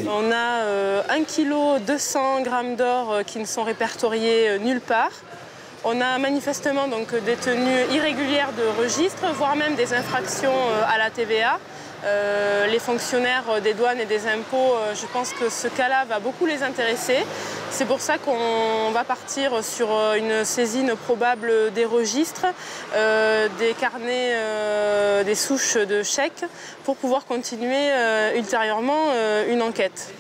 On a 1 kg 200 grammes d'or qui ne sont répertoriés nulle part. On a manifestement donc des tenues irrégulières de registre, voire même des infractions à la TVA. Les fonctionnaires des douanes et des impôts, je pense que ce cas-là va beaucoup les intéresser. C'est pour ça qu'on va partir sur une saisine probable des registres, des carnets, des souches de chèques, pour pouvoir continuer ultérieurement une enquête.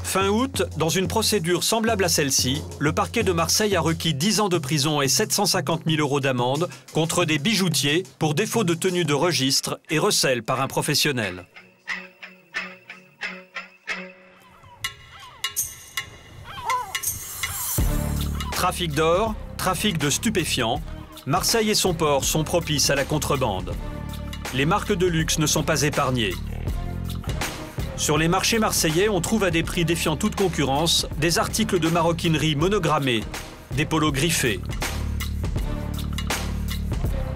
Fin août, dans une procédure semblable à celle-ci, le parquet de Marseille a requis 10 ans de prison et 750 000 € d'amende contre des bijoutiers pour défaut de tenue de registre et recel par un professionnel. Trafic d'or, trafic de stupéfiants, Marseille et son port sont propices à la contrebande. Les marques de luxe ne sont pas épargnées. Sur les marchés marseillais, on trouve à des prix défiant toute concurrence des articles de maroquinerie monogrammés, des polos griffés.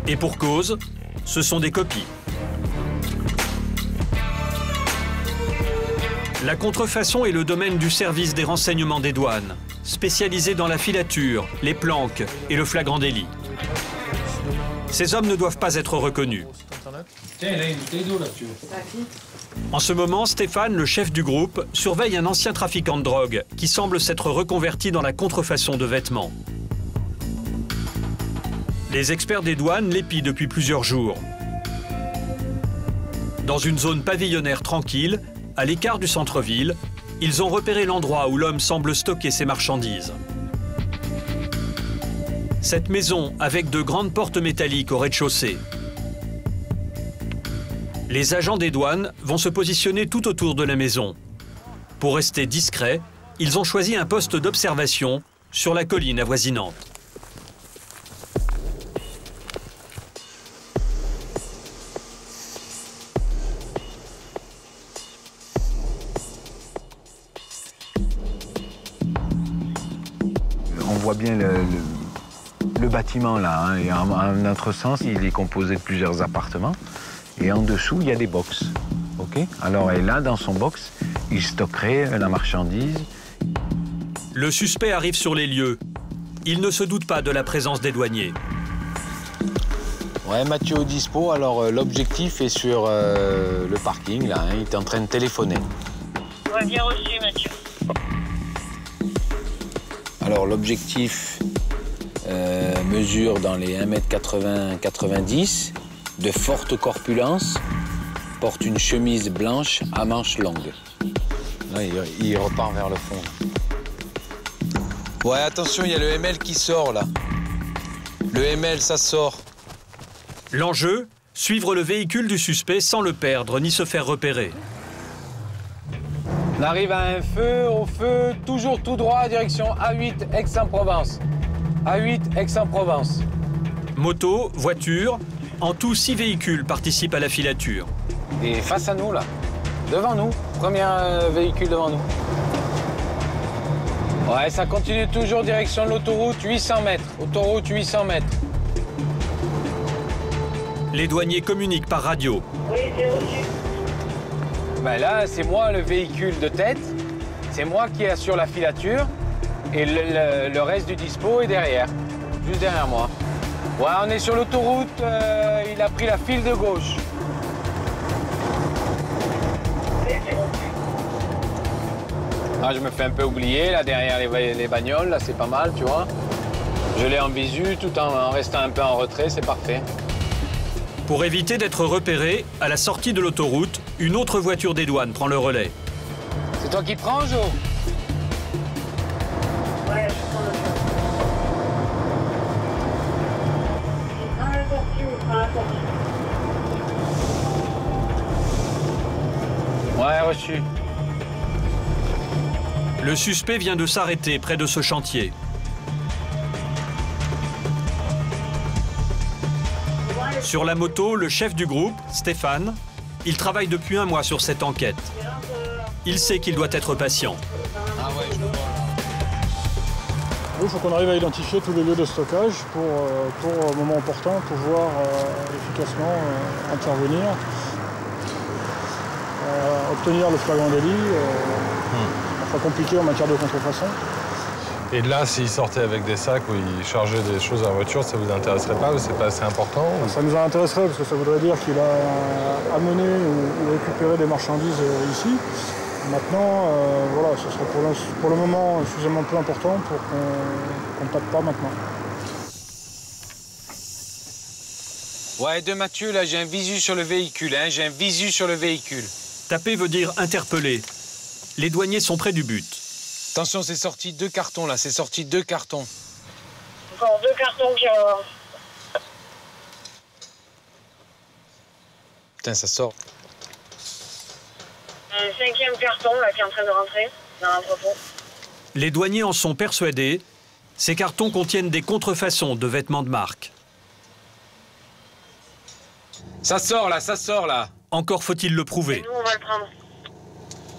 Et pour cause, ce sont des copies. La contrefaçon est le domaine du service des renseignements des douanes, spécialisé dans la filature, les planques et le flagrant délit. Ces hommes ne doivent pas être reconnus. Tiens, il a une bouteille d'eau là-dessus. En ce moment, Stéphane, le chef du groupe, surveille un ancien trafiquant de drogue qui semble s'être reconverti dans la contrefaçon de vêtements. Les experts des douanes l'épient depuis plusieurs jours. Dans une zone pavillonnaire tranquille, à l'écart du centre-ville, ils ont repéré l'endroit où l'homme semble stocker ses marchandises. Cette maison avec de grandes portes métalliques au rez-de-chaussée. Les agents des douanes vont se positionner tout autour de la maison. Pour rester discrets, ils ont choisi un poste d'observation sur la colline avoisinante. On voit bien le bâtiment là, hein, et en notre sens, il est composé de plusieurs appartements. Et en dessous, il y a des box. Okay. Alors, et là, dans son box, il stockerait la marchandise. Le suspect arrive sur les lieux. Il ne se doute pas de la présence des douaniers. Ouais, Mathieu au dispo. Alors, l'objectif est sur le parking, là. Hein, il est en train de téléphoner. Ouais, bien reçu, Mathieu. Alors, l'objectif mesure dans les 1,80 m, de forte corpulence, porte une chemise blanche à manches longues. Là, il repart vers le fond. Ouais, attention, il y a le ML qui sort, là. Le ML, ça sort. L'enjeu, suivre le véhicule du suspect sans le perdre ni se faire repérer. On arrive à un feu, au feu, toujours tout droit, direction A8, Aix-en-Provence. A8, Aix-en-Provence. Moto, voiture, en tout 6 véhicules participent à la filature. Et face à nous, là, devant nous, premier véhicule devant nous. Ouais, ça continue toujours direction de l'autoroute, 800 mètres. Autoroute, 800 mètres. Les douaniers communiquent par radio. Oui, c'est reçu. Ben là, c'est moi le véhicule de tête, c'est moi qui assure la filature et le reste du dispo est derrière, juste derrière moi. Ouais, on est sur l'autoroute, il a pris la file de gauche. Ah, je me fais un peu oublier, là, derrière les bagnoles, là, c'est pas mal, tu vois. Je l'ai en visu, tout en restant un peu en retrait, c'est parfait. Pour éviter d'être repéré, à la sortie de l'autoroute, une autre voiture des douanes prend le relais. C'est toi qui prends, Jo? Ouais, je prends le prends la sortie ou prends la sortie. Ouais, reçu. Le suspect vient de s'arrêter près de ce chantier. Sur la moto, le chef du groupe, Stéphane, il travaille depuis 1 mois sur cette enquête. Il sait qu'il doit être patient. Il faut qu'on arrive à identifier tous les lieux de stockage pour au moment opportun, pouvoir efficacement intervenir, obtenir le flagrant délit, enfin compliqué en matière de contrefaçon. Et là, s'il sortait avec des sacs ou il chargeait des choses en voiture, ça vous intéresserait pas ou c'est pas assez important ou... Ça nous intéresserait parce que ça voudrait dire qu'il a amené ou récupéré des marchandises ici. Maintenant, voilà, ce serait pour le moment suffisamment peu important pour qu'on ne tape pas maintenant. Ouais, de Mathieu, là, j'ai un visu sur le véhicule, hein, j'ai un visu sur le véhicule. Taper veut dire interpeller. Les douaniers sont près du but. Attention, c'est sorti 2 cartons, là, c'est sorti 2 cartons. Encore 2 cartons qui ont... Putain, ça sort. Un 5e carton, là, qui est en train de rentrer dans l'entrepôt. Les douaniers en sont persuadés. Ces cartons contiennent des contrefaçons de vêtements de marque. Ça sort, là, ça sort, là. Encore faut-il le prouver. Nous, on va le prendre.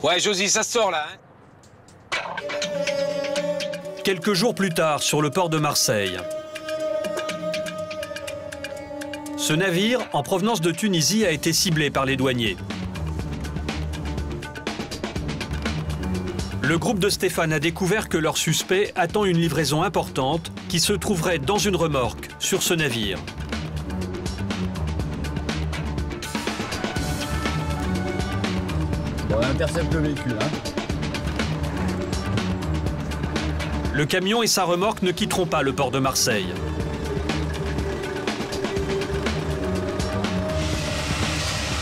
Ouais, Josie, ça sort, là, hein. Quelques jours plus tard, sur le port de Marseille. Ce navire, en provenance de Tunisie, a été ciblé par les douaniers. Le groupe de Stéphane a découvert que leur suspect attend une livraison importante qui se trouverait dans une remorque sur ce navire. Bon, on intercepte le véhicule, hein. Le camion et sa remorque ne quitteront pas le port de Marseille.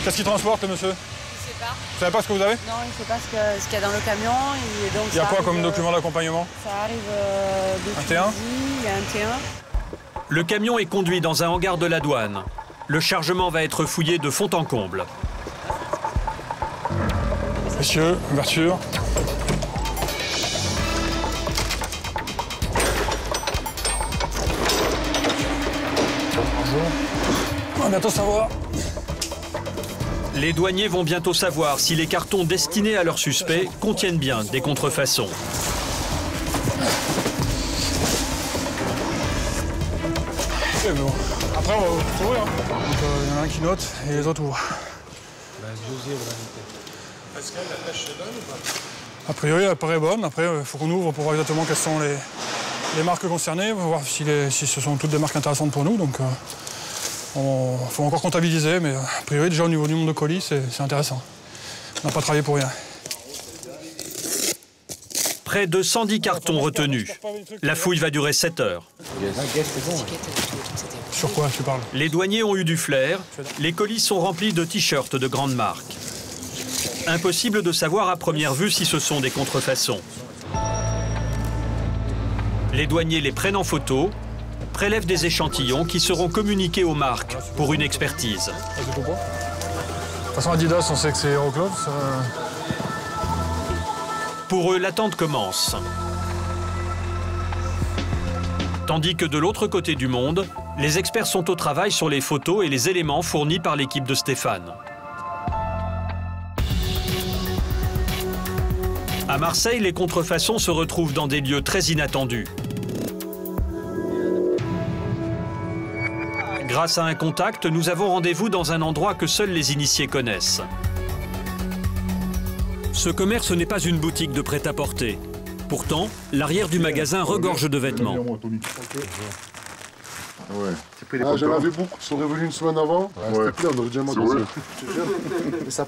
Qu'est-ce qu'il transporte, le monsieur? Je sais pas. Vous savez pas ce que vous avez? Non, il ne sait pas ce qu'il y a dans le camion. Et donc il y a quoi comme document d'accompagnement? Ça arrive de Tunisie, il y a un T1. Le camion est conduit dans un hangar de la douane. Le chargement va être fouillé de fond en comble. Messieurs, ouverture. On va bientôt savoir. Les douaniers vont bientôt savoir si les cartons destinés à leurs suspects contiennent bien des contrefaçons. Okay, bon. Après, on va ouvrir. Il y en a un qui note et les autres ouvrent. Est-ce que la pêche est bonne ou pas? A priori, elle paraît bonne. Après, il faut qu'on ouvre pour voir exactement quelles sont les marques concernées, pour voir si ce sont toutes des marques intéressantes pour nous. Donc, il faut encore comptabiliser, mais a priori, déjà au niveau du nombre de colis, c'est intéressant. On n'a pas travaillé pour rien. Près de 110 cartons retenus. La fouille va durer 7 heures. Sur quoi tu parles? Les douaniers ont eu du flair. Les colis sont remplis de t-shirts de grande marque. Impossible de savoir à première vue si ce sont des contrefaçons. Les douaniers les prennent en photo, prélèvent des échantillons qui seront communiqués aux marques pour une expertise. De toute façon, Adidas, on sait que c'est Euroclub. Pour eux, l'attente commence. Tandis que de l'autre côté du monde, les experts sont au travail sur les photos et les éléments fournis par l'équipe de Stéphane. À Marseille, les contrefaçons se retrouvent dans des lieux très inattendus. Grâce à un contact, nous avons rendez-vous dans un endroit que seuls les initiés connaissent. Ce commerce n'est pas une boutique de prêt-à-porter. Pourtant, l'arrière du magasin regorge de vêtements. Ouais. J'en avais beaucoup, ils sont revenus une semaine avant. C'était plein, on aurait déjà magasin.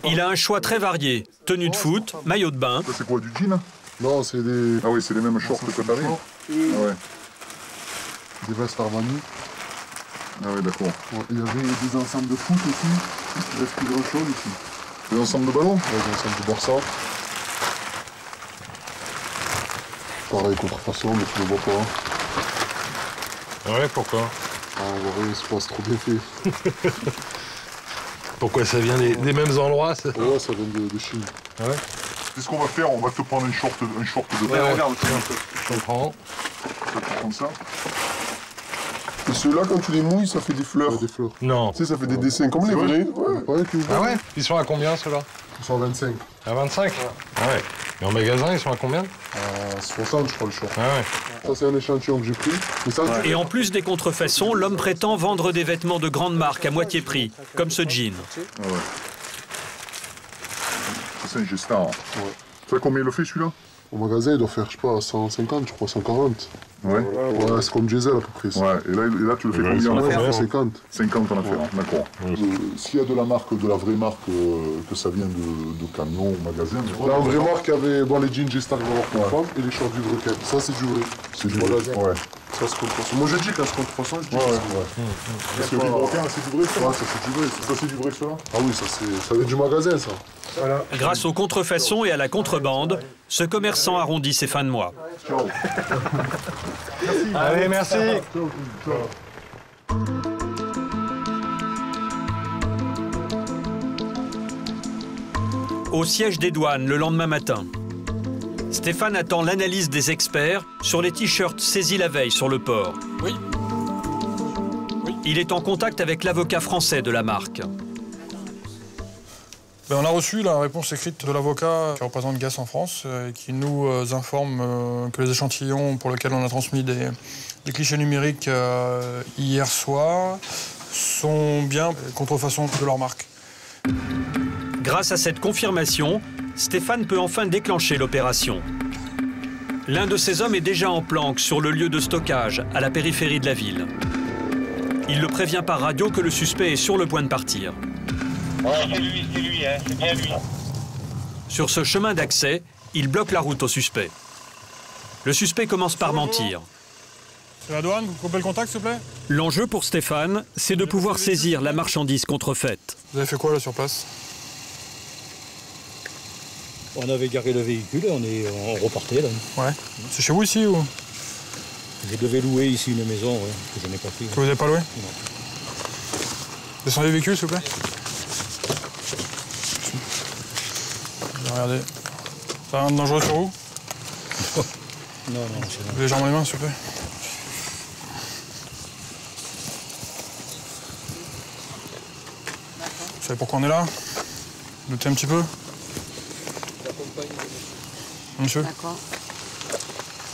Il a un choix très varié. Tenue de foot, maillot de bain. C'est quoi, du jean? Non, c'est des... Ah oui, c'est les mêmes shorts que t'avais. Ah ouais. Des vestes Armani. Ah ouais, d'accord. Il y avait des ensembles de foot aussi. Il reste plus grand chose ici. Des ensembles de ballons? Ouais, des ensembles de Barça. Pareil, contrefaçon, mais tu ne le vois pas. Ouais, pourquoi? Ah, en vrai, c'est pas trop bien fait. Pourquoi ça vient des mêmes endroits ça? Ouais, ça vient de Chine. Ah ouais. Qu'est-ce qu'on va faire? On va te prendre un short de bain. Ouais, regarde, je comprends. Ça te prend ça. Et ceux-là, quand tu les mouilles, ça fait des fleurs. Ouais, des fleurs. Non. Tu sais, ça fait des dessins comme les vrais. Ouais, ah ouais? Ils sont à combien ceux-là? Ils sont à 25. À 25? Ah ouais. Et en magasin, ils sont à combien? À 60, je crois, le short. Ah ouais. Ça, c'est un échantillon que j'ai pris. Et en plus des contrefaçons, l'homme prétend vendre des vêtements de grande marque à moitié prix, comme ce jean. Ah ouais. Ça, c'est un G-Star. Ouais. Tu sais combien il le fait, celui-là? Au magasin, il doit faire, je sais pas, 150, je crois, 140. Ouais. Ouais, c'est comme diesel à peu près. Ouais, et là tu le fais combien en affaire? 50. 50 en affaire, d'accord. S'il y a de la marque, de la vraie marque, que ça vient de camion ou magasin. La vraie marque, il y avait bon, les jeans G-Star et les shorts du Brequet. Ça, c'est du vrai. C'est du magasin. Ouais. Ça, c'est contrefaçon. Moi, je dis qu'à ce contrefaçon, je dis que c'est vrai. Parce que le Brequet, c'est du vrai, ça? Ouais, ça, c'est du vrai. Ça, c'est du vrai, cela? Ah oui, ça vient du magasin, ça. Voilà. Grâce aux contrefaçons et à la contrebande, ce commerçant arrondit ses fins de mois. Ciao. Merci. Allez, merci. Ciao. Au siège des douanes le lendemain matin, Stéphane attend l'analyse des experts sur les t-shirts saisis la veille sur le port. Oui. Il est en contact avec l'avocat français de la marque. On a reçu la réponse écrite de l'avocat qui représente GAS en France et qui nous informe que les échantillons pour lesquels on a transmis des clichés numériques hier soir sont bien contrefaçons de leur marque. Grâce à cette confirmation, Stéphane peut enfin déclencher l'opération. L'un de ses hommes est déjà en planque sur le lieu de stockage, à la périphérie de la ville. Il le prévient par radio que le suspect est sur le point de partir. Ouais, c'est lui, hein, c'est bien lui. Sur ce chemin d'accès, il bloque la route au suspect. Le suspect commence par mentir. C'est la douane, vous coupez le contact, s'il vous plaît? L'enjeu pour Stéphane, c'est de pouvoir saisir la marchandise contrefaite. Vous avez fait quoi là sur place? On avait garé le véhicule et on repartait là. Ouais. C'est chez vous ici ou? Je devais louer ici une maison, ouais, que je n'ai pas pris. Que vous n'avez pas loué? Non. Descendez le véhicule, s'il vous plaît. Regardez. Ça a rien de dangereux sur vous? Non, c'est vous avez les jambes dans les mains, s'il vous plaît. Vous savez pourquoi on est là? Doutez un petit peu? Monsieur? D'accord.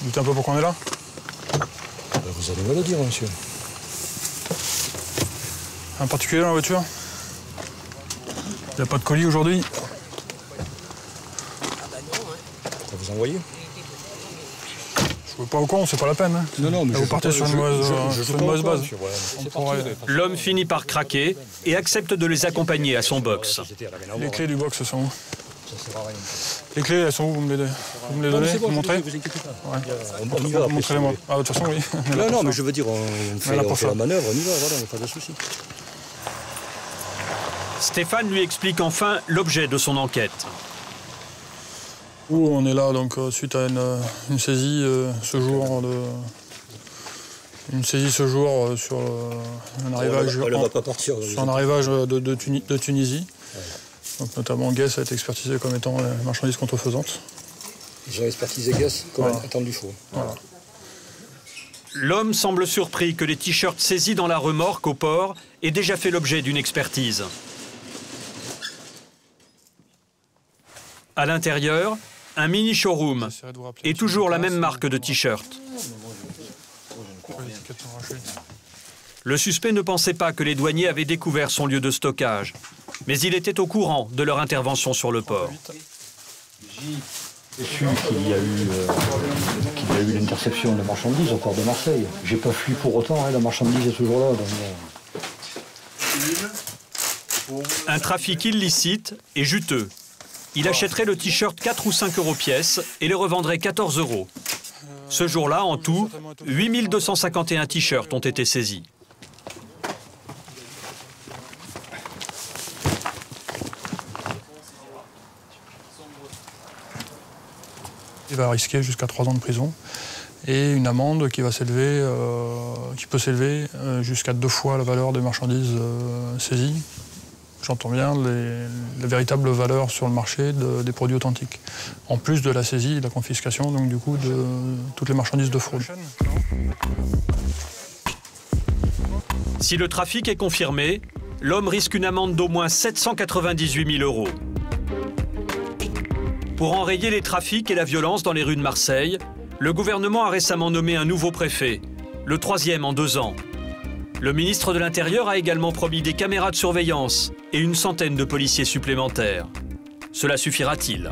Vous doutez un peu pourquoi on est là? Vous allez me le dire, monsieur. Un particulier dans la voiture? Il n'y a pas de colis aujourd'hui? Vous envoyez? Je ne veux pas au con, c'est pas la peine. Hein. Non, mais vous partez sur une mauvaise base. L'homme finit par craquer et accepte de les accompagner à son box. Les clés du box sont où? Les clés, elles sont où? Vous me les donnez? Vous me montrez? Vous inquiétez pas. Ouais. On y va. Montrez-les-moi. Ah, de toute façon, oui. Non, mais je veux dire, on fait la manœuvre, on y va, voilà, pas de souci. Stéphane lui explique enfin l'objet de son enquête. On est là donc suite à une saisie ce jour sur un arrivage, de Tunisie. Ouais. Donc, notamment Guess a été expertisé comme étant la marchandise contrefaisante. Ils ont expertisé Guess comme étant du faux. Voilà. L'homme semble surpris que les t-shirts saisis dans la remorque au port aient déjà fait l'objet d'une expertise. À l'intérieur, un mini showroom et toujours la même marque de t-shirt. Le suspect ne pensait pas que les douaniers avaient découvert son lieu de stockage, mais il était au courant de leur intervention sur le port. C'est sûr qu'il y a eu eu l'interception de marchandises au port de Marseille. J'ai pas fui pour autant, hein, la marchandise est toujours là. Donc, Un trafic illicite et juteux. Il achèterait le t-shirt 4 ou 5 euros pièce et les revendrait 14 euros. Ce jour-là, en tout, 8251 t-shirts ont été saisis. Il va risquer jusqu'à 3 ans de prison et une amende qui va s'élever, qui peut s'élever jusqu'à 2 fois la valeur des marchandises saisies. J'entends bien la véritable valeur sur le marché des produits authentiques. En plus de la saisie et de la confiscation, donc du coup, de toutes les marchandises de fraude. Si le trafic est confirmé, l'homme risque une amende d'au moins 798 000 euros. Pour enrayer les trafics et la violence dans les rues de Marseille, le gouvernement a récemment nommé un nouveau préfet, le 3e en 2 ans. Le ministre de l'Intérieur a également promis des caméras de surveillance et une centaine de policiers supplémentaires. Cela suffira-t-il ?